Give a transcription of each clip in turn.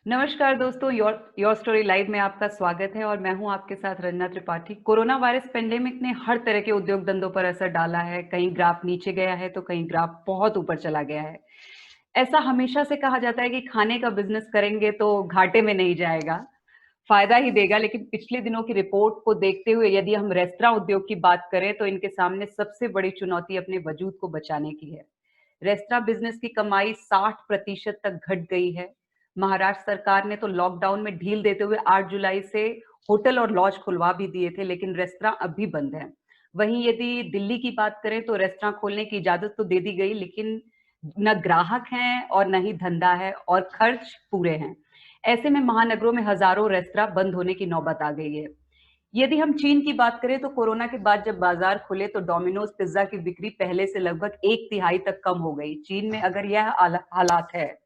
नमस्कार दोस्तों, your story live में आपका स्वागत है और मैं हूं आपके साथ Ranjana Tripathi. Corona virus pandemic ने हर तरह के उद्योग धंधों पर असर डाला है। कहीं ग्राफ नीचे गया है तो कहीं ग्राफ बहुत ऊपर चला गया है। ऐसा हमेशा से कहा जाता है कि खाने का बिजनेस करेंगे तो घाटे में नहीं जाएगा, फायदा ही देगा। लेकिन पिछले दिनों की रिपोर्ट को देखते हुए यदि हम रेस्तरां उद्योग की बात करें तो इनके सामने सबसे बड़ी चुनौती अपने वजूद को बचाने की है। रेस्तरां बिजनेस की कमाई 60% तक घट गई है। महाराष्ट्र सरकार ने तो लॉकडाउन में ढील देते हुए 8 जुलाई से होटल और लॉज खुलवा भी दिए थे, लेकिन रेस्तरां अब भी बंद हैं। वहीं यदि दिल्ली की बात करें तो रेस्तरां खोलने की इजाजत तो दे दी गई, लेकिन न ग्राहक हैं और न ही धंधा है और खर्च पूरे हैं। ऐसे में महानगरों में हजारों रेस्तरां बंद होने की नौबत आ गई है। यदि हम चीन की बात करें तो कोरोना के बाद जब बाजार खुले तो डोमिनोज पिज्जा की बिक्री पहले से लगभग 1/3 तक कम हो गई। चीन में अगर यह हालात है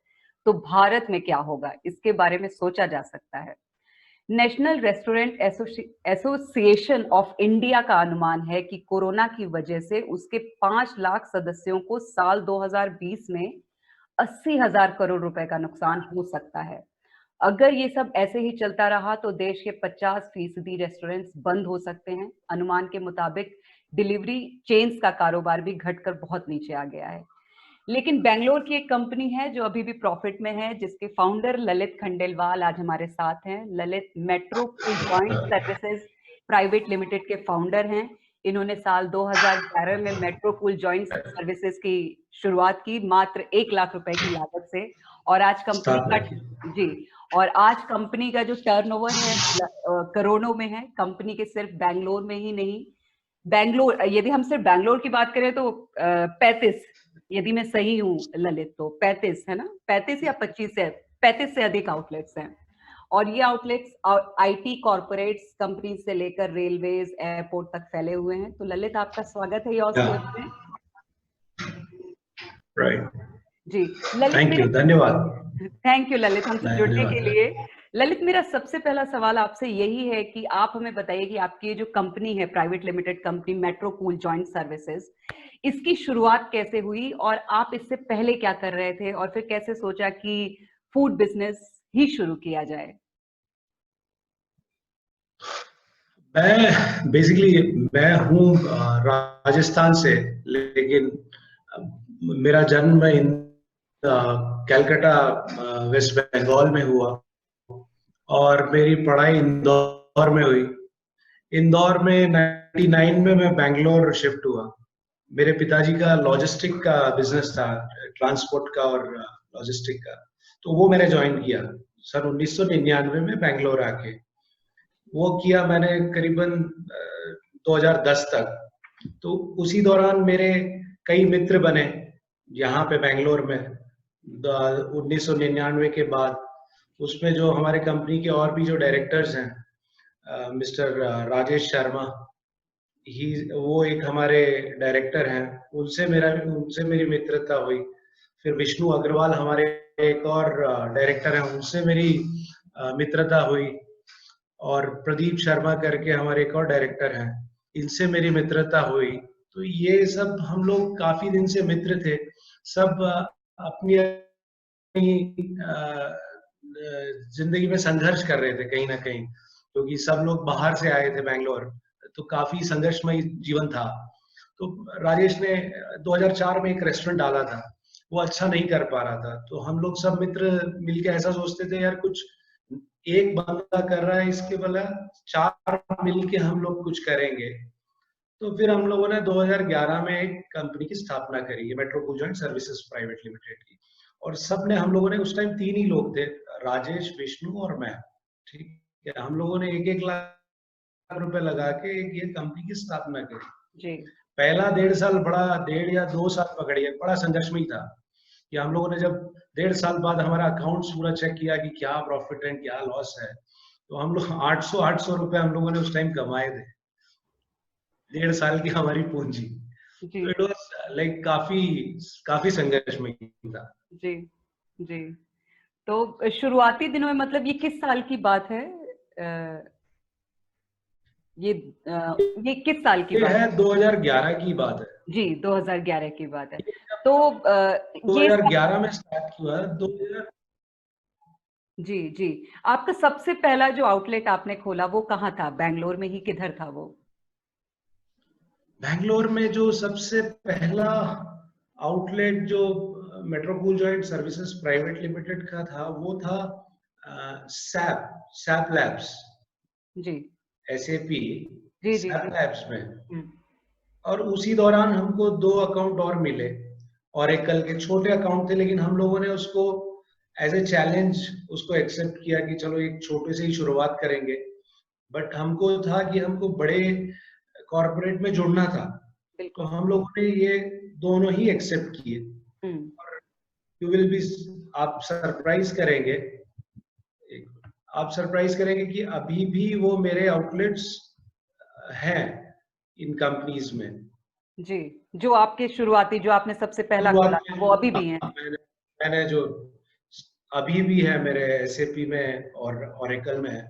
तो भारत में क्या होगा, इसके बारे में सोचा जा सकता है। National restaurant association of India का अनुमान है कि कोरोना की वजह से उसके 5 लाख सदस्यों को साल 2020 में 80,000 करोड़ रुपए का नुकसान हो सकता है। अगर ये सब ऐसे ही चलता रहा तो देश के 50% रेस्टोरेंट्स बंद हो सकते हैं। अनुमान के मुताबिक डिलीवरी चेन्स का कारोबार भी घटकर बहुत नीचे आ गया है। लेकिन बेंगलोर की एक कंपनी है जो अभी भी प्रॉफिट में है, जिसके फाउंडर ललित खंडेलवाल आज हमारे साथ हैं। Lalit metro joint services private limited के फाउंडर हैं। इन्होंने साल 2011 में मेट्रो कूल जॉइंट सर्विसेज की शुरुआत की, मात्र 1 लाख रुपए की लागत से। और आज कंपनी का जी और आज कंपनी का जो टर्नओवर है करोड़ों में है। कंपनी के सिर्फ बैंगलोर में ही नहीं, बैंगलोर यदि हम सिर्फ बैंगलोर की बात करें तो 35, यदि मैं सही हूँ ललित, तो 35 है ना, 35 या 25 है, 35 से अधिक आउटलेट्स हैं। और ये आउटलेट्स आईटी कॉर्पोरेट्स कंपनी से लेकर रेलवेज एयरपोर्ट तक फैले हुए हैं। तो ललित, आपका स्वागत है योर स्टोरी में। राइट, जी ललित, थैंक यू, धन्यवाद। थैंक यू ललित, हमसे जुड़ने के धन्यवाद। लिए। ललित, मेरा सबसे पहला सवाल आपसे यही है कि आप हमें बताइए कि आपकी ये जो कंपनी है, private limited company metro cool joint services, इसकी शुरुआत कैसे हुई और आप इससे पहले क्या कर रहे थे और फिर कैसे सोचा कि फूड बिजनेस ही शुरू किया जाए। मैं हूँ राजस्थान से, लेकिन मेरा जन्म इन कलकत्ता वेस्ट बंगाल में हुआ और मेरी पढ़ाई इंदौर में हुई। इंदौर में 99 में मैं बैंगलोर शिफ्ट हुआ। मेरे पिताजी का लॉजिस्टिक का बिजनेस था, ट्रांसपोर्ट का और लॉजिस्टिक का, तो वो मैंने ज्वाइन किया सन 1999 में बैंगलोर आके। वो किया मैंने करीबन 2010 तक। तो उसी दौरान मेरे कई मित्र बने यहाँ पे बैंगलोर में 1999 के बाद। उसमें जो हमारे कंपनी के और भी जो डायरेक्टर्स हैं, मिस्टर राजेश शर्मा, ही वो एक हमारे डायरेक्टर हैं, उनसे मेरी मित्रता हुई। फिर विष्णु अग्रवाल हमारे एक और डायरेक्टर हैं, उनसे मेरी मित्रता हुई। और प्रदीप शर्मा करके हमारे एक और डायरेक्टर हैं, इनसे मेरी मित्रता हुई। तो ये सब हम लोग काफी दिन से मित्र थे। सब अपनी जिंदगी में संघर्ष कर रहे थे कहीं ना कहीं, क्योंकि सब लोग बाहर से आए थे बैंगलोर, तो काफी संघर्षमय जीवन था। तो राजेश ने 2004 में एक रेस्टोरेंट डाला था, वो अच्छा नहीं कर पा रहा था। तो हम लोग सब मित्र मिलके ऐसा सोचते थे, यार कुछ एक बंदा कर रहा है, इसके बदला 4 मिलके हम लोग कुछ करेंगे। तो फिर हम लोगों ने 2011 में एक कंपनी की स्थापना करी है, metro cool joint services private limited की। और सब ने, हम लोगों ने उस टाइम 3 ही लोग थे, राजेश, विष्णु और मैं। ठीक है, हम लोगों ने 1-1 लाख रुपए लगा के एक ये कंपनी की स्थापना करी जी पहला 1.5 साल बड़ा, 1.5 या 2 साल पकड़िए, बड़ा संघर्षमय था। कि हम लोगों ने जब 1.5 साल बाद हमारा अकाउंट्स पूरा चेक किया कि क्या प्रॉफिट है क्या लॉस है, तो हम लोग 800 रुपए हम लोगों ने उस टाइम कमाए थे, 1.5 साल की हमारी पूंजी। जी तो इट वाज लाइक काफी काफी संघर्षमय था। जी जी। तो शुरुआती दिनों में, मतलब ये किस साल की बात है? ये ये किस साल की ये बात है है? 2011 की बात है। जी 2011 की बात है। तो ये 2011 में स्टार्ट हुआ, 2000 जी, जी। आपका सबसे पहला जो आउटलेट आपने खोला वो कहाँ था? बैंगलोर में ही किधर था वो? बैंगलोर में जो सबसे पहला आउटलेट जो मेट्रोकूल जॉइंट सर्विसेज प्राइवेट लिमिटेड का था वो था सैप सैप लैब्स, जी। एसएपी जी, जी, सैप जी। लैब्स में। हुँ। और उसी दौरान हमको 2 अकाउंट और मिले, ओरेकल के छोटे अकाउंट थे, लेकिन हम लोगों ने उसको एज ए चैलेंज उसको एक्सेप्ट किया कि चलो एक छोटे से ही शुरुआत करेंगे। बट हमको था कि हमको बड़े कॉर्पोरेट में जुड़ना था, तो बिल्कुल। हम लोगों ने ये दोनों ही एक्सेप्ट किए। हुँ। और यू विल बी आप सरप्राइज करेंगे, आप सरप्राइज करेंगे कि अभी भी वो मेरे आउटलेट्स हैं इन कंपनीज में। जी, जो आपके शुरुआती जो आपने सबसे पहला खोला शुरुआत था, वो में अभी भी हैं? मैंने जो अभी भी है मेरे एसएपी में और ओरेकल में है,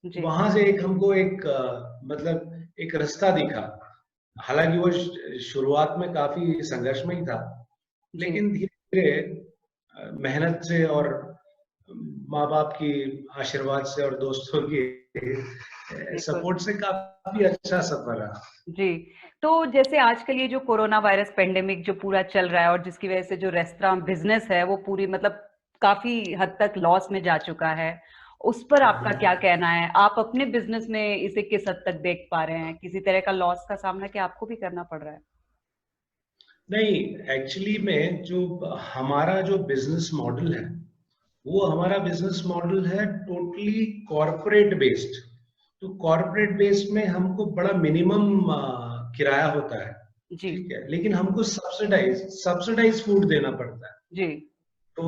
जी, वहां से एक हमको एक मतलब एक रास्ता दिखा। हालांकि वो शुरुआत में काफी संघर्षमय था, जी, लेकिन धीरे धीरे मेहनत से और माँ बाप की आशीर्वाद से और दोस्तों की बिल्कुल। सपोर्ट से काफी अच्छा सफर रहा। जी, तो जैसे आजकल ये जो कोरोना वायरस पेंडेमिक जो पूरा चल रहा है और जिसकी वजह से जो रेस्टोरेंट बिज़नेस है, वो पूरी मतलब काफ़ी हद तक लॉस में जा चुका है। उस पर आपका क्या कहना है? आप अपने बिज़नेस में इसे किस हद तक देख पा रहे हैं? किसी तरह का लॉस का सामना क्या आपको भी करना पड़ रहा है? नहीं, एक्चुअली में जो हमारा जो बिजनेस मॉडल है, वो हमारा बिजनेस मॉडल है टोटली कॉरपोरेट बेस्ड। तो कॉरपोरेट बेस्ड में हमको बड़ा मिनिमम किराया होता है, जी, ठीक है, लेकिन हमको सब्सिडाइज सब्सिडाइज फूड देना पड़ता है। जी, तो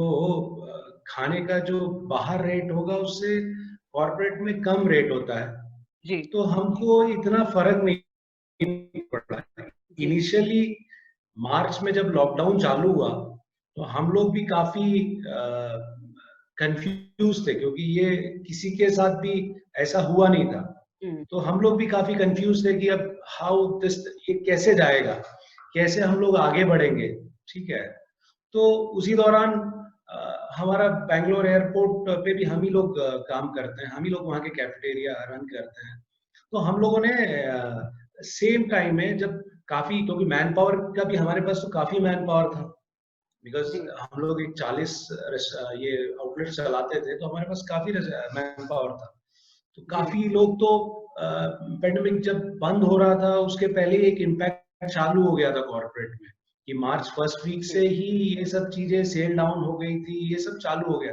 खाने का जो बाहर रेट होगा उससे कॉरपोरेट में कम रेट होता है, जी, तो हमको इतना फर्क नहीं पड़ा। जी, इनिशियली मार्च में जब लॉकडाउन चालू हुआ, तो हम लोग भी काफी कंफ्यूज थे, क्योंकि ये किसी के साथ भी ऐसा हुआ नहीं था। हुँ, तो हम लोग भी काफी कंफ्यूज थे कि अब हाउ दिस, ये कैसे जाएगा, कैसे हम लोग आगे बढ़ेंगे, ठीक है। तो उसी दौरान हमारा बैंगलोर एयरपोर्ट पे भी हम ही लोग काम करते हैं, हम ही लोग वहाँ के कैफेटेरिया रन करते हैं। तो हम लोगों ने सेम टाइम में जब काफी, क्योंकि मैन पावर का भी हमारे पास तो काफी मैन पावर था, बिकॉज जी, हम लोग एक 40 ये आउटलेट चलाते थे, तो हमारे पास काफी मैन पावर था। तो जी, काफी लोग तो पेंडेमिक जब बंद हो रहा था उसके पहले एक इम्पैक्ट चालू हो गया था कॉर्पोरेट में, कि मार्च फर्स्ट वीक जी, से ही ये सब चीजें सेल डाउन हो गई थी, ये सब चालू हो गया।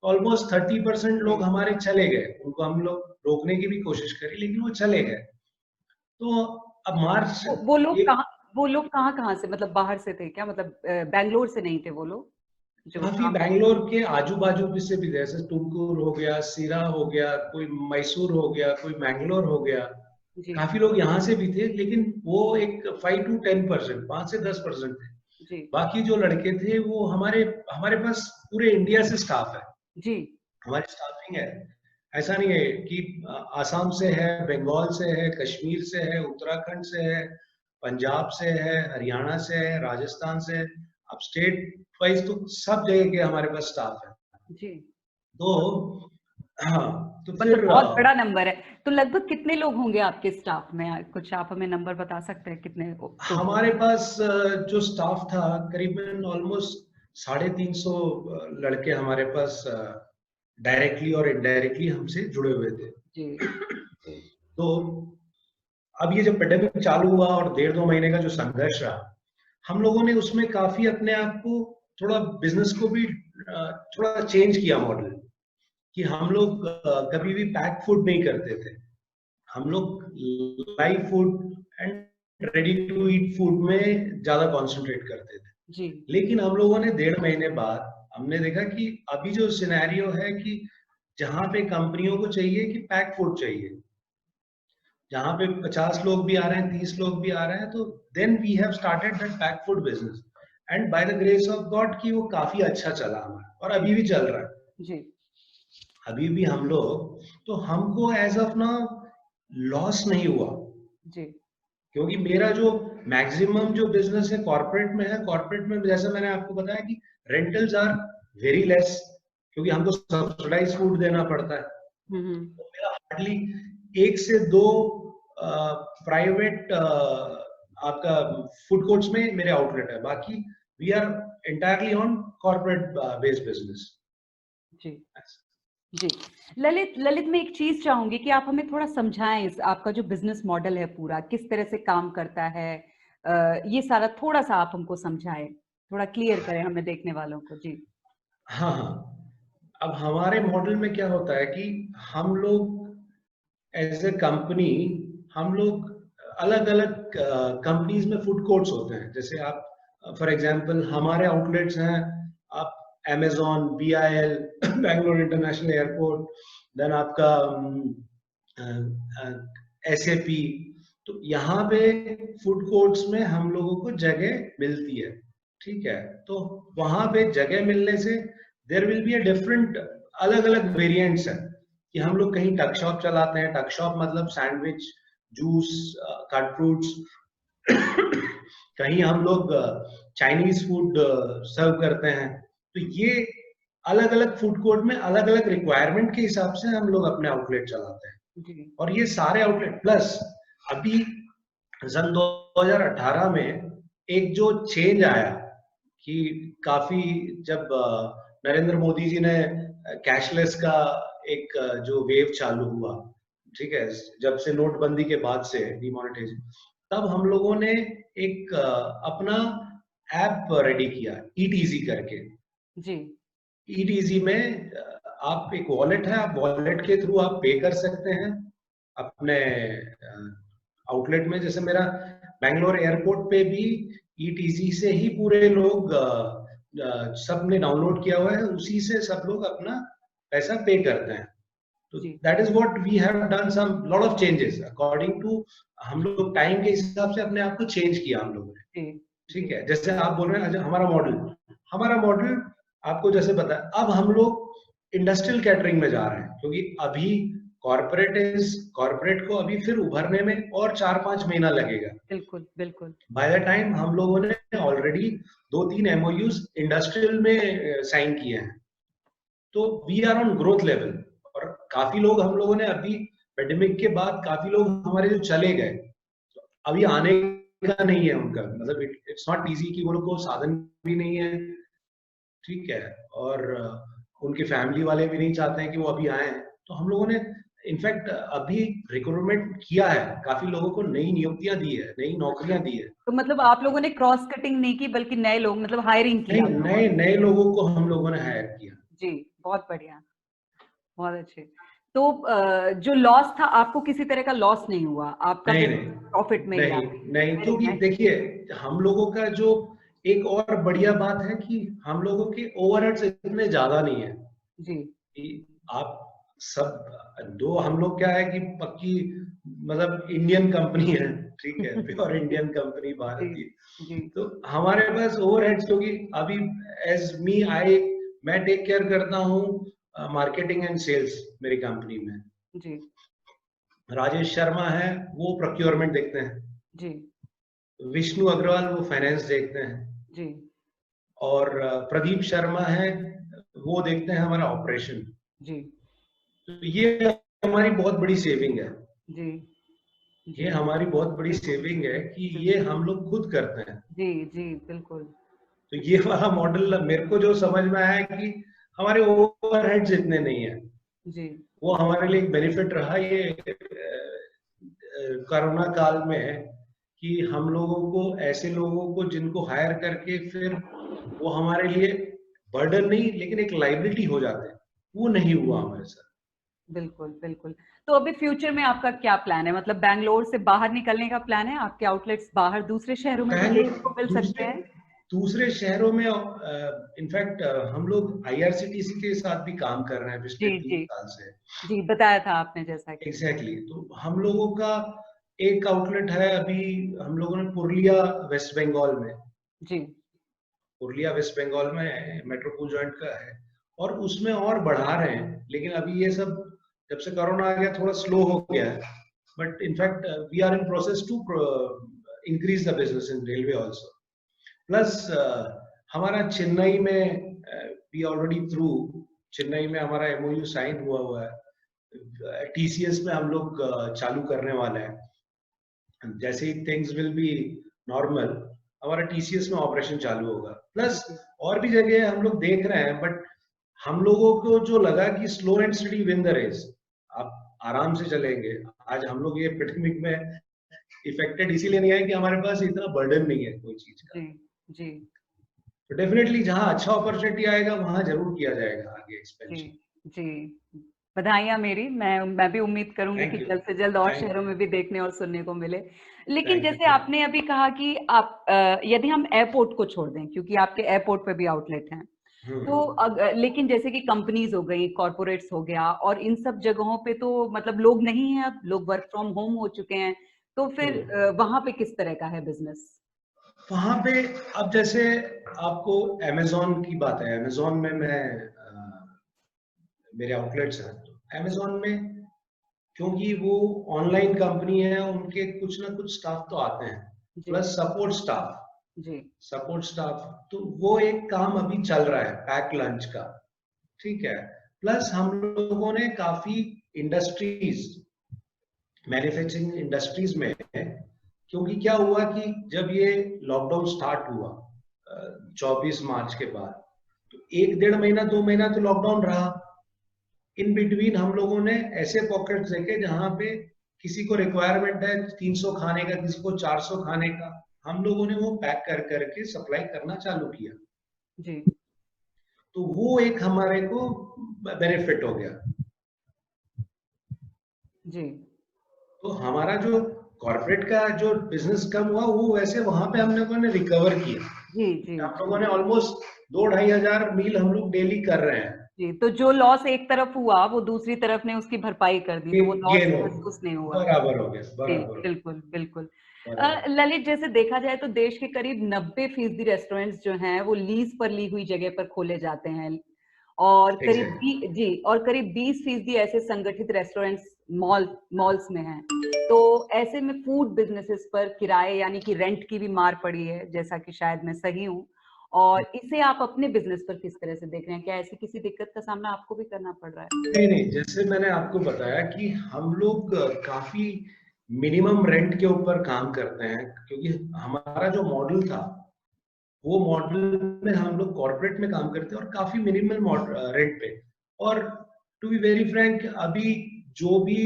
ऑलमोस्ट 30% लोग जी। हमारे चले गए, उनको हम लोग रोकने की भी कोशिश करी, लेकिन वो चले गए। तो अब मार्च वो लोग एक कहाँ वो लोग कहाँ-कहाँ से मतलब बाहर से थे क्या? मतलब बैंगलोर से नहीं थे वो लोग, जो काफी काम बैंगलोर के आजू बाजू भी से भी थे, जैसे तुमकुर हो गया, सिरा हो गया, कोई मैसूर हो गया, कोई मैंगलोर हो गया। जी, काफी लोग यहाँ से भी थे, लेकिन वो एक 5 to 10%, 5 से 10% थे। जी, बाकी जो लड़के थे वो हमारे हमारे पास पूरे इंडिया से स्टाफ है, जी, हमारी स्टाफिंग है। ऐसा नहीं है कि आसाम से है, बंगाल से है, कश्मीर से है, उत्तराखंड से है, पंजाब से है, हरियाणा से है, राजस्थान से है। अब स्टेट वाइज तो सब जगह के हमारे पास स्टाफ है। जी। तो बहुत हाँ, तो मतलब फिर बहुत बड़ा नंबर है। तो लगभग कितने लोग होंगे आपके स्टाफ में? कुछ आप हमें नंबर बता सकते हैं कितने टोटल? हमारे पास जो स्टाफ था करीबन ऑलमोस्ट 350 लड़के हमारे पास डायरेक्टली और इनडायरेक्टली हमसे जुड़े हुए थे। जी, जी, तो अब ये जब पेंडेमिक चालू हुआ और 1.5-2 महीने का जो संघर्ष रहा, हम लोगों ने उसमें काफी अपने आप को थोड़ा बिजनेस को भी थोड़ा चेंज किया मॉडल, कि हम लोग कभी भी पैक फूड नहीं करते थे। हम लोग live food and ready to eat food में ज्यादा कंसंट्रेट करते थे। जी, लेकिन हम लोगों ने 1.5 महीने बाद हमने देखा कि अभी जो सिनेरियो है कि जहां पे कंपनियों को चाहिए कि पैक फूड चाहिए, जहां पे 50 लोग भी आ रहे हैं, 30 लोग भी आ रहे हैं, तो then we have started that pack food business. And by the grace of God कि वो काफी अच्छा चला हमारा, और अभी भी चल रहा है। जी, अभी भी हम लोग, तो हमको एज ऑफ नाउ लॉस नहीं हुआ, जी, क्योंकि मेरा जो मैक्सिमम जो बिजनेस है कॉर्पोरेट में है। कॉर्पोरेट में जैसे मैंने आपको बताया कि रेंटल्स आर वेरी लेस, क्योंकि हमको सब्सिडाइज फूड देना पड़ता है। तो मेरा हार्डली 1 से 2 प्राइवेट आपका फूड कोर्ट्स में मेरे आउटलेट है, बाकी we are entirely on corporate based business. जी जी। ललित ललित मैं एक चीज चाहूंगी कि आप हमें थोड़ा समझाएं, इस आपका जो बिजनेस मॉडल है पूरा किस तरह से काम करता है, ये सारा थोड़ा सा आप हमको समझाएं, थोड़ा क्लियर करें हमें देखने वालों को। जी हाँ हाँ, अब हमारे मॉडल में क्या होता है कि हम लोग एज ए कंपनी, हम लोग अलग अलग कंपनीज में फूड कोर्ट्स होते हैं। जैसे आप फॉर एग्जांपल हमारे आउटलेट्स हैं, आप Amazon, BIL, Bangalore international airport, then आपका SAP। तो यहाँ पे फूड कोर्ट्स में हम लोगों को जगह मिलती है, ठीक है। तो वहां पे जगह मिलने से there will be a different, अलग अलग वेरिएंट्स हैं कि हम लोग कहीं टक शॉप चलाते हैं। टक शॉप मतलब सैंडविच, जूस, कट फ्रूट्स। कहीं हम लोग चाइनीज फूड सर्व करते हैं। तो ये अलग अलग फूड कोर्ट में अलग अलग रिक्वायरमेंट के हिसाब से हम लोग अपने आउटलेट चलाते हैं। और ये सारे आउटलेट प्लस अभी सन 2018 में एक जो चेंज आया कि काफी, जब नरेंद्र मोदी जी ने कैशलेस का एक जो वेव चालू हुआ, ठीक है, जब से नोटबंदी के बाद से डिमोनेटाइजेशन, तब हम लोगों ने एक अपना ऐप रेडी किया, ईटीजी करके। जी ईटीजी में आप एक वॉलेट है, आप वॉलेट के थ्रू आप पे कर सकते हैं अपने आउटलेट में। जैसे मेरा बैंगलोर एयरपोर्ट पे भी ईटीजी से ही पूरे लोग सब ने डाउनलोड किया हुआ है, उसी से सब लोग अपना पैसा पे करते हैं। तो that is what we have done, some lot of changes according to, हम लोग टाइम के हिसाब से अपने आप को चेंज किया हम लोगों ने, ठीक है। जैसे आप बोल रहे हैं हमारा मॉडल आपको जैसे पता है, अब हम लोग इंडस्ट्रियल कैटरिंग में जा रहे हैं, क्योंकि अभी कॉर्पोरेट को अभी फिर उभरने में और 4-5 महीना लगेगा। बिल्कुल बिल्कुल। बाय द टाइम हम लोगों ने ऑलरेडी 2-3 MOUs इंडस्ट्रियल में साइन किए हैं। तो we are on growth level. और काफी लोग हम लोगों ने अभी पेंडेमिक के बाद काफी लोग हमारे जो चले गए, अभी आने का नहीं है उनका, मतलब इट्स नॉट इजी कि वो लोग को साधन भी नहीं है, ठीक है, और उनके फैमिली वाले भी नहीं चाहते हैं कि वो अभी आए। तो हम लोगों ने इनफैक्ट अभी रिक्रूटमेंट किया है, काफी लोगों को नई नियुक्तियां दी है, नई नौकरियां दी है। तो मतलब आप लोगों ने क्रॉस कटिंग नहीं की, बल्कि नए लोग, मतलब हायरिंग किया? नए लोगों को हम लोगों ने हायर किया। जी बहुत बढ़िया, बहुत अच्छे। तो जो लॉस था, आपको किसी तरह का लॉस नहीं हुआ? आपका प्रॉफिट में ही? नहीं, क्योंकि देखिए हम लोगों का जो एक और बढ़िया बात है कि हम लोगों के ओवरहेड्स इतने ज्यादा नहीं है जी। कि आप सब दो, हम लोग क्या है कि पक्की मतलब इंडियन कंपनी है, ठीक है, प्योर इंडियन कंपनी, भारतीय। तो हमारे पास ओवरहेड्स, क्योंकि अभी एज मी मैं टेक केयर करता हूँ मार्केटिंग एंड सेल्स मेरी कंपनी में। जी। राजेश शर्मा है, वो प्रोक्योरमेंट देखते हैं। जी। विष्णु अग्रवाल वो फाइनेंस देखते हैं। जी। और प्रदीप शर्मा है, वो देखते हैं हमारा ऑपरेशन। जी। तो ये हमारी बहुत बड़ी सेविंग है। जी। ये हमारी बहुत बड़ी सेविंग है कि ये हम लोग खुद करते हैं। जी जी बिल्कुल। तो ये वाला मॉडल मेरे को जो समझ में आया है कि हमारे ओवरहेड्स इतने नहीं है। जी। वो हमारे लिए एक बेनिफिट रहा ये कोरोना काल में, कि हम लोगों को, ऐसे लोगों को जिनको हायर करके फिर वो हमारे लिए बर्डन नहीं लेकिन एक लायबिलिटी हो जाते हैं, वो नहीं हुआ हमारे साथ। बिल्कुल बिल्कुल। तो अभी फ्यूचर में आपका क्या प्लान है? मतलब बैंगलोर से बाहर निकलने का प्लान है? आपके आउटलेट्स बाहर दूसरे शहरों में भी देखने को मिल सकते हैं? दूसरे शहरों में इनफैक्ट हम लोग IRCTC के साथ भी काम कर रहे हैं पिछले 3 साल से। जी बताया था आपने जैसा कि। एग्जैक्टली। तो हम लोगों का एक आउटलेट है अभी हम लोगों ने पुरुलिया वेस्ट बंगाल में। जी। पुरुलिया वेस्ट बंगाल में मेट्रोपोल जॉइंट का है, और उसमें और बढ़ा रहे हैं, लेकिन अभी ये सब जब से कोरोना आ गया थोड़ा स्लो हो गया है। But in fact we are in process to increase the business in railway also. Plus हमारा चेन्नई में वी ऑलरेडी थ्रू चेन्नई में हमारा एमओयू साइन हुआ है, टीसीएस में हम लोग चालू करने वाले हैं। जैसे ही थिंग्स विल बी नॉर्मल, हमारा टीसीएस में ऑपरेशन चालू होगा। प्लस और भी जगह हम लोग देख रहे हैं, बट हम लोगों को जो लगा कि slow and steady win the race, आप आराम से चलेंगे। आज हम लोग ये एपिडेमिक में इफेक्टेड इसीलिए नहीं है कि हमारे पास इतना बर्डन नहीं है कोई चीज का। जी जी तो डेफिनेटली जहां अच्छा अपॉर्चुनिटी आएगा वहां जरूर किया जाएगा आगे जी एक्सपेंशन। जी। बधाइयाँ मेरी, मैं भी उम्मीद करूंगी कि थैंक यू। जल्द से जल्द और थैंक शहरों में भी देखने और सुनने को मिले। लेकिन थैंक जैसे यू। आपने अभी कहा कि आप यदि हम एयरपोर्ट को छोड़ दें, क्योंकि आपके एयरपोर्ट पे भी आउटलेट हैं, तो हम्म। लेकिन जैसे कि कंपनीज हो गई, कॉर्पोरेट्स हो गया, और इन सब जगहों पे तो मतलब लोग नहीं है, अब लोग वर्क फ्रॉम होम हो चुके हैं, तो फिर हम्म। वहां पे किस तरह का है बिजनेस? वहां पे अब जैसे आपको अमेजोन की बात है, अमेजोन में मैं मेरे आउटलेट्स हैं, तो अमेजोन में क्योंकि वो ऑनलाइन कंपनी है, उनके कुछ ना कुछ स्टाफ तो आते हैं, जी प्लस सपोर्ट स्टाफ। जी तो वो एक काम अभी चल रहा है पैक लंच का, ठीक है। प्लस हम लोगों ने काफी इंडस्ट्रीज, मैन्युफैक्चरिंग इंडस्ट्रीज में, क्योंकि क्या हुआ कि जब ये लॉकडाउन स्टार्ट हुआ 24 मार्च के बाद, तो 1 डेढ़ महीना 2 महीना तो लॉकडाउन रहा। इन बिटवीन हम लोगों ने ऐसे पॉकेट्स देखे जहां पे किसी को रिक्वायरमेंट है 300 खाने का, किसी को 400 खाने का, हम लोगों ने वो पैक कर करके सप्लाई करना चालू किया। जी तो वो एक हमारे को बेनिफिट हो गया। जी तो हमारा जो कॉर्पोरेट का जो बिजनेस कम हुआ, वो वैसे वहां पे हम लोगों ने रिकवर किया। जी जी हम जी लोगों ने ऑलमोस्ट 2-2,500 मील हम लोग डेली कर रहे हैं। जी। तो जो लॉस एक तरफ हुआ, वो दूसरी तरफ ने उसकी भरपाई कर दी, तो वो लॉस गेन हो महसूस नहीं हुआ। बराबर हो गया, जी, बराबर हो गया, बिल्कुल, बिल्कुल। बराबर। ललित, जैसे देखा जाए तो देश के करीब 90% रेस्टोरेंट्स जो हैं, वो लीज़ पर ली हुई जगह पर खोले जाते हैं, और एग्जैक्टली। करीब 20% ऐसे संगठित रेस्टोरेंट्स मॉल्स में हैं। तो ऐसे में फूड बिज़नेसेस पर किराए यानी कि रेंट की भी मार पड़ी है, जैसा कि शायद मैं सही हूँ। और इसे आप अपने बिज़नेस पर किस तरह से देख रहे हैं? क्या ऐसी किसी दिक्कत का सामना आपको भी करना पड़ रहा है? नहीं नहीं, जैसे मैंने आपको बताया कि हम लोग काफी मिनिमम रेंट के ऊपर काम करते हैं, क्योंकि हमारा जो मॉडल था, वो मॉडल में हम लोग कॉर्पोरेट में काम करते हैं और काफी मिनिमल रेंट पे। और टू बी वेरी फ्रैंक, अभी जो भी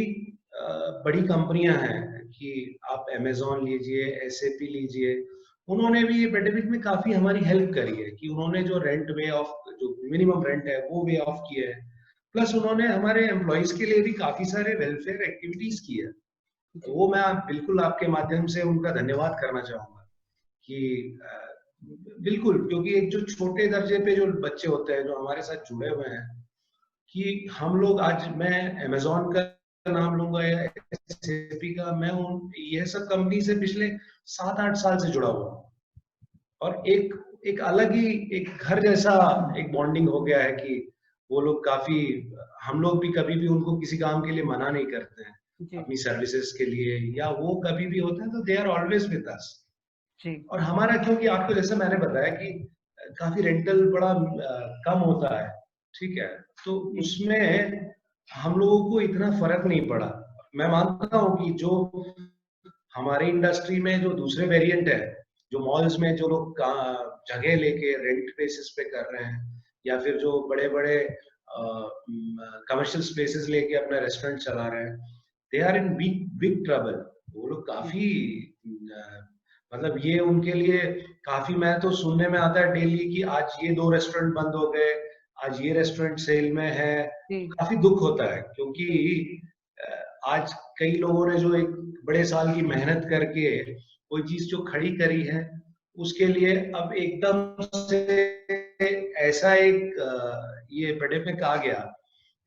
बड़ी कंपनियां हैं, कि आप अमेजोन लीजिए, एसएपी लीजिए, उन्होंने भी ये पेंडेमिक में काफी हमारी हेल्प करी है, कि उन्होंने जो रेंट वे ऑफ, जो मिनिमम रेंट है वो वे ऑफ किया है। प्लस उन्होंने हमारे एम्प्लॉयज के लिए भी काफी सारे वेलफेयर एक्टिविटीज की है। जी, वो मैं बिल्कुल आपके माध्यम से उनका धन्यवाद करना चाहूंगा कि बिल्कुल, क्योंकि एक जो छोटे दर्जे पे जो बच्चे होते हैं जो हमारे साथ जुड़े हुए हैं, कि हम लोग आज, मैं अमेजोन का नाम लूंगा या एसएपी का, मैं उन ये सब कंपनी से पिछले 7-8 साल से जुड़ा हुआ हूँ। और एक एक अलग ही एक घर जैसा एक बॉन्डिंग हो गया है, कि वो लोग काफी, हम लोग भी कभी भी उनको किसी काम के लिए मना नहीं करते हैं जी, अपनी सर्विसेज के लिए, या वो कभी भी होते हैं तो they are always with us. जी, और हमारा, क्योंकि आपको जैसे मैंने बताया कि काफी रेंटल बड़ा कम होता है, ठीक है, तो जी, उसमें हम लोगों को इतना फर्क नहीं पड़ा। मैं मानता हूँ कि जो हमारी इंडस्ट्री में जो दूसरे वेरिएंट है, जो मॉल्स में जो लोग जगह लेके रेंट बेसिस पे कर रहे हैं, या फिर जो बड़े बड़े कमर्शियल स्पेसेस लेके अपना रेस्टोरेंट चला रहे हैं, they are in big big trouble. वो लोग जी, काफी मतलब ये उनके लिए काफी, मैं तो सुनने में आता है डेली कि आज ये 2 रेस्टोरेंट बंद हो गए, आज ये रेस्टोरेंट सेल में है। जी, काफी दुख होता है, क्योंकि आज कई लोगों ने जो एक बड़े साल की मेहनत करके कोई चीज जो खड़ी करी है, उसके लिए अब एकदम से ऐसा एक ये पेंडेमिक आ गया,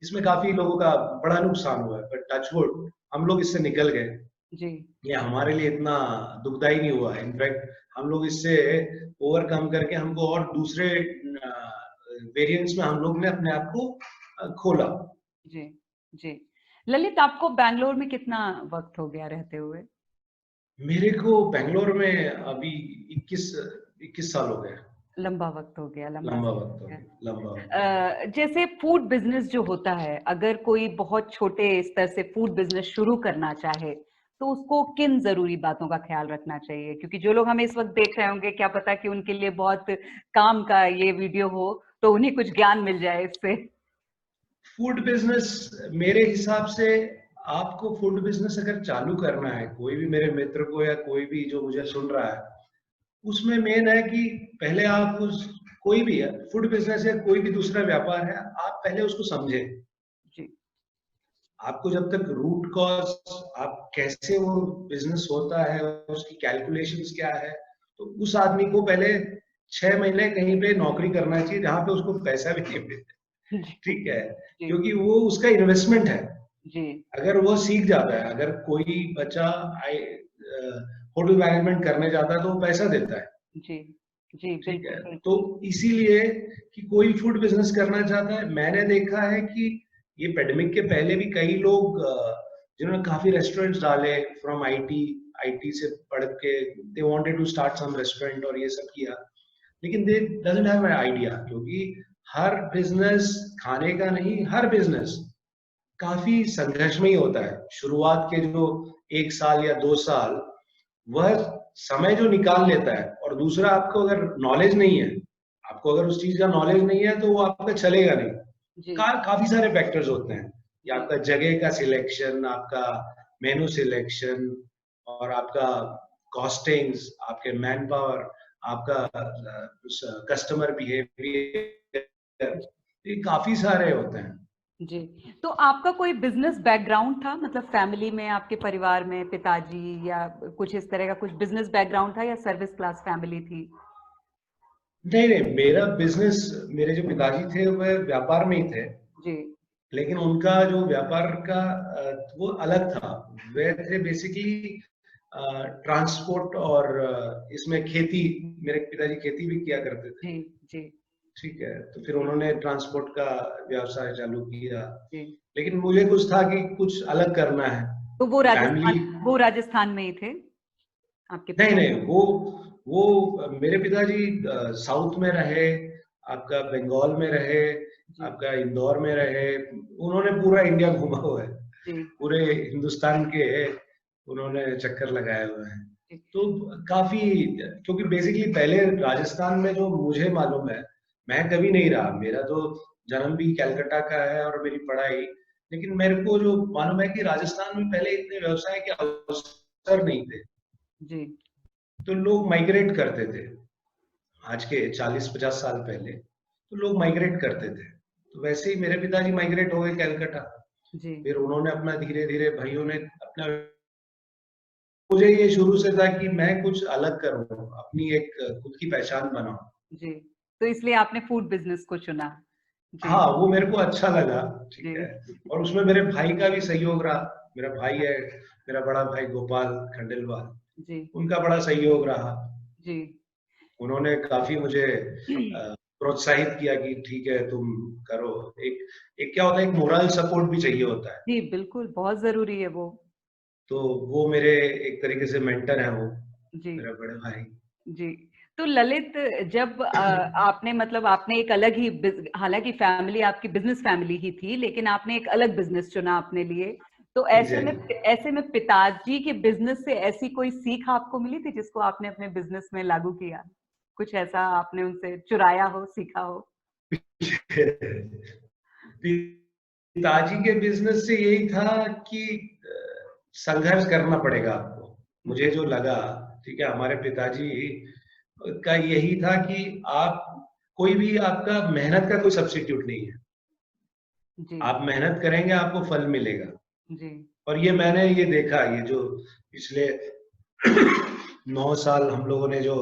इसमें काफी लोगों का बड़ा नुकसान हुआ है। पर टचवुड हम लोग इससे निकल गए, जी। ये हमारे लिए इतना दुखदाई नहीं हुआ। इनफैक्ट हम लोग इससे ओवरकम करके हमको और दूसरे वेरिएंट्स में हम लोग ने अपने आप को खोला। जी, जी। ललित, आपको बैंगलोर में कितना वक़्त हो गया रहते हुए? मेरे को बेंगलोर में अभी 21 साल हो गए। लंबा वक्त हो गया, लंबा लंबा वक्त वक्त हो हो गया। गया, लंबा वक्त हो गया। जैसे फूड बिजनेस जो होता है, अगर कोई बहुत छोटे स्तर से फूड बिजनेस शुरू करना चाहे तो उसको किन जरूरी बातों का ख्याल रखना चाहिए? क्योंकि जो लोग हमें इस वक्त देख रहे होंगे, क्या पता कि उनके लिए बहुत काम का ये वीडियो हो, तो उन्हें कुछ ज्ञान मिल जाए इससे। फूड बिजनेस मेरे हिसाब से, आपको फूड बिजनेस अगर चालू करना है, कोई भी मेरे मित्र को या कोई भी जो मुझे सुन रहा है, उसमें मेन है कि पहले आप उस, कोई भी है फूड बिजनेस या कोई भी दूसरा व्यापार है, आप पहले उसको समझें। जी आपको जब तक रूट कॉज, आप कैसे वो बिजनेस होता है, उसकी कैलकुलेशंस क्या है, तो उस आदमी को पहले 6 महीने कहीं पे नौकरी करना चाहिए जहां पे उसको पैसा भी नहीं मिले। जी ठीक है, जी क्योंकि वो उसका इन्वेस्टमेंट है। जी अगर वो सीख जाता है, अगर कोई बच्चा होटल मैनेजमेंट करने जाता है तो वो पैसा देता है। जी जी, ठीक है, बिल्कुल तो बिल्कुल। इसीलिए कि कोई फूड बिजनेस करना चाहता है, मैंने देखा है कि ये पेंडेमिक के पहले भी कई लोग जिन्होंने काफी रेस्टोरेंट्स डाले, फ्रॉम आईटी, आईटी से पढ़ के they wanted to start some restaurant और ये सब किया, लेकिन they doesn't have an idea, क्योंकि हर बिजनेस खाने का नहीं, हर बिजनेस काफी संघर्ष में ही होता है। शुरुआत के जो 1 साल या 2 साल, वह समय जो निकाल लेता है, और दूसरा आपको अगर नॉलेज नहीं है, आपको अगर उस चीज का नॉलेज नहीं है तो वो आपका चलेगा नहीं। जी काफी सारे फैक्टर्स होते हैं, कि जी आपका जगह का सिलेक्शन, आपका मेनू सिलेक्शन, और आपका कॉस्टिंग्स, आपके मैन पावर, आपका कस्टमर बिहेवियर, ये काफी सारे होते हैं। जी। तो आपका कोई बिजनेस बैकग्राउंड था, मतलब फैमिली में, आपके परिवार में पिताजी या कुछ इस तरह का कुछ बिजनेस बैकग्राउंड था, या सर्विस क्लास फैमिली थी? नहीं नहीं, मेरा बिजनेस, मेरे जो पिताजी थे वह व्यापार में ही थे, जी लेकिन उनका जो व्यापार का वो अलग था। वे थे बेसिकली ट्रांसपोर्ट और इसमें खेती, मेरे पिताजी खेती भी किया करते थे। जी जी ठीक है, तो फिर जी उन्होंने ट्रांसपोर्ट का व्यवसाय चालू किया, जी। लेकिन मुझे कुछ था कि कुछ अलग करना है। तो फैमिली, वो राजस्थान में ही थे आपके नहीं पिता? नहीं, वो मेरे पिताजी साउथ में रहे, आपका बंगाल में रहे, जी आपका इंदौर में रहे, उन्होंने पूरा इंडिया घूमा हुआ है, जी पूरे हिंदुस्तान के उन्होंने चक्कर लगाए हुए हैं। जी तो काफी, क्योंकि बेसिकली पहले राजस्थान में जो मुझे मालूम है, मैं कभी नहीं रहा, मेरा तो जन्म भी कलकत्ता का है और मेरी पढ़ाई, लेकिन मेरे को जो मालूम है कि राजस्थान में पहले इतने व्यवसाय के अवसर नहीं थे, जी तो लोग माइग्रेट करते थे। आज के 40-50 साल पहले तो लोग माइग्रेट करते थे, तो वैसे ही मेरे पिताजी माइग्रेट हो गए कलकत्ता। जी फिर उन्होंने अपना धीरे धीरे, भाइयों ने अपना, मुझे ये शुरू से था कि मैं कुछ अलग करूं, अपनी एक खुद की पहचान बनाऊं। जी। तो इसलिए आपने फूड बिजनेस को चुना? जी हाँ, वो मेरे को अच्छा लगा। ठीक है, जी और उसमें मेरे भाई का भी सहयोग रहा। मेरा भाई है, मेरा बड़ा भाई गोपाल खंडेलवाल, जी उनका बड़ा सहयोग रहा। जी उन्होंने काफी मुझे प्रोत्साहित किया कि ठीक है तुम करो। एक एक क्या होता है, एक मोरल सपोर्ट भी चाहिए होता है। जी, बिल्कुल बहुत जरूरी है वो। तो वो मेरे एक तरीके से मेंटर है, वो जी मेरा बड़े भाई। जी। तो ललित, जब आपने, मतलब आपने एक अलग ही हालांकि फैमिली आपकी बिजनेस फैमिली ही थी, लेकिन आपने एक अलग बिजनेस चुना अपने लिए। तो एग्जैक्टली। ऐसे में पिताजी के बिजनेस से ऐसी कोई सीख आपको मिली थी जिसको आपने अपने बिजनेस में लागू किया? कुछ ऐसा आपने उनसे चुराया हो, सीखा हो? पिताजी के बिजनेस से यही था कि संघर्ष करना पड़ेगा आपको, मुझे जी जो लगा। ठीक है, हमारे पिताजी का यही था कि आप, कोई भी आपका मेहनत का कोई सब्स्टिट्यूट नहीं है। जी आप मेहनत करेंगे, आपको फल मिलेगा। जी और ये मैंने ये देखा, ये जो पिछले 9 साल हम लोगों ने जो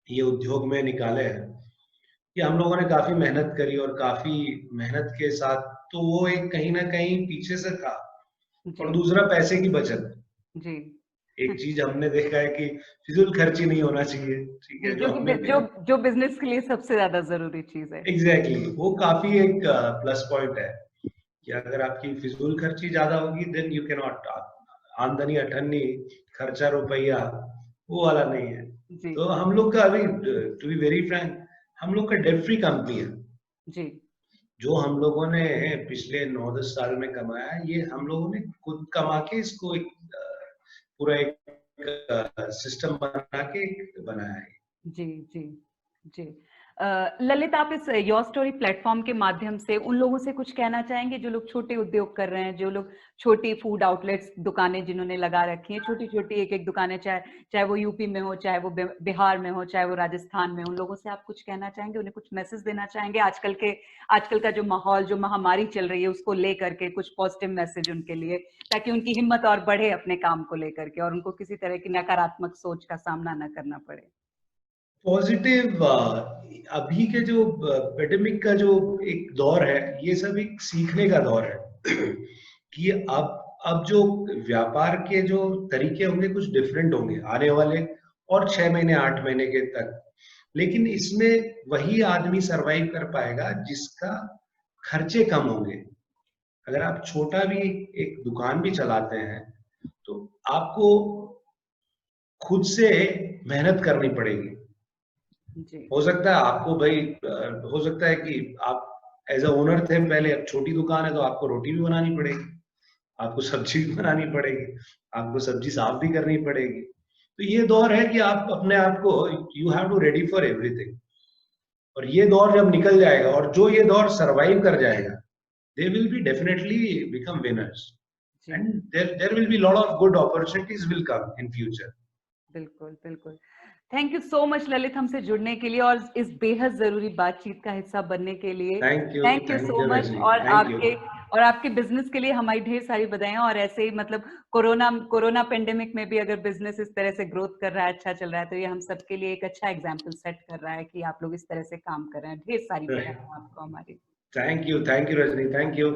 ये उद्योग में निकाले हैं, ये हम लोगों ने काफी मेहनत करी, और काफी मेहनत के साथ तो वो एक कहीं ना कहीं पीछे से था। जी और दूसरा, पैसे की बचत। जी एक चीज हमने देखा है कि फिजूल खर्ची नहीं होना चाहिए। ठीक जी। है, जो हमने देखा, जो बिजनेस के लिए सबसे ज्यादा जरूरी चीज है। एग्जैक्टली वो काफी एक प्लस पॉइंट है, कि अगर आपकी फिजूल खर्ची ज्यादा होगी, देन यू कैन नॉट, आमदनी अठन्नी, खर्चा रुपया, वो वाला नहीं है। जी तो हम लोग का अभी, टू बी वेरी फ्रैंक, हम लोग का डेट फ्री कंपनी है। जी। जो हम लोगों ने पिछले 9-10 साल में कमाया है, ये हम लोगों ने खुद कमा के इसको एक पूरा एक सिस्टम बना के बनाया है। जी, जी, जी। ललित, आप इस योर स्टोरी प्लेटफ़ॉर्म के माध्यम से उन लोगों से कुछ कहना चाहेंगे जो लोग छोटे उद्योग कर रहे हैं, जो लोग छोटी फूड आउटलेट्स दुकानें जिन्होंने लगा रखी हैं, छोटी-छोटी एक-एक दुकानें, चाहे चाहे वो यूपी में हो, चाहे वो बिहार में हो, चाहे वो राजस्थान में हो, उन लोगों से आप कुछ कहना चाहेंगे? उन्हें कुछ मैसेज देना चाहेंगे? आजकल का जो माहौल, जो महामारी चल रही है, उसको लेकर के कुछ पॉजिटिव मैसेज उनके लिए, ताकि उनकी हिम्मत और बढ़े अपने काम को लेकर के और उनको किसी तरह की नकारात्मक सोच का सामना ना करना पड़े। पॉजिटिव अभी के जो पेंडेमिक का जो एक दौर है, ये सब एक सीखने का दौर है कि अब जो व्यापार के जो तरीके होंगे कुछ डिफरेंट होंगे आने वाले और 6 महीने 8 महीने के तक। लेकिन इसमें वही आदमी सरवाइव कर पाएगा जिसका खर्चे कम होंगे। अगर आप छोटा भी एक दुकान भी चलाते हैं तो आपको खुद से मेहनत करनी पड़ेगी। जी। हो सकता है आपको भाई हो सकता है कि आप एज अ ओनर थे पहले, अब छोटी दुकान है तो आपको रोटी भी बनानी पड़ेगी, आपको सब्जी भी बनानी पड़ेगी, आपको सब्जी साफ भी करनी पड़ेगी। तो ये दौर है कि आप अपने आप को you have to ready for everything. और ये दौर जब निकल जाएगा और जो ये दौर सरवाइव कर जाएगा, they will be definitely become winners जी। And there will be lot of good opportunities will come in future. बिल्कुल, बिल्कुल। Thank you so much Lalit, हमसे जुड़ने के लिए और इस बेहद ज़रूरी बातचीत का हिस्सा बनने के लिए। Thank you thank so you much Rajni, और थैंक यू। आपके बिज़नेस के लिए हमारी ढेर सारी बधाइयाँ और ऐसे ही मतलब कोरोना पेंडेमिक में भी अगर बिज़नेस इस तरह से ग्रोथ कर रहा है, अच्छा चल रहा है, तो ये हम सबके लिए एक अच्छा एग्ज़ाम्पल सेट कर रहा है कि आप लोग इस तरह से काम कर रहे हैं। ढेर सारी बधाइयाँ आपको हमारी। Thank you Rajni, thank you.